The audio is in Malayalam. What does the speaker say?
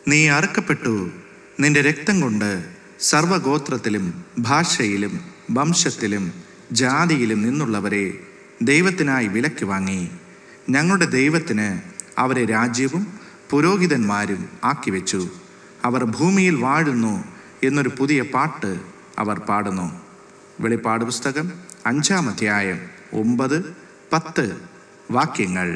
നീ അറുക്കപ്പെട്ടു, നിന്റെ രക്തം കൊണ്ട് സർവഗോത്രത്തിലും ഭാഷയിലും വംശത്തിലും ജാതിയിലും നിന്നുള്ളവരെ ദൈവത്തിനായി വിലയ്ക്ക് വാങ്ങി. ഞങ്ങളുടെ ദൈവത്തിന് അവരെ രാജ്യവും പുരോഹിതന്മാരും ആക്കി വെച്ചു. അവർ ഭൂമിയിൽ വാഴുന്നു എന്നൊരു പുതിയ പാട്ട് അവർ പാടുന്നു. വെളിപ്പാട് പുസ്തകം 5-ാം അധ്യായം 9-10 വാക്യങ്ങൾ.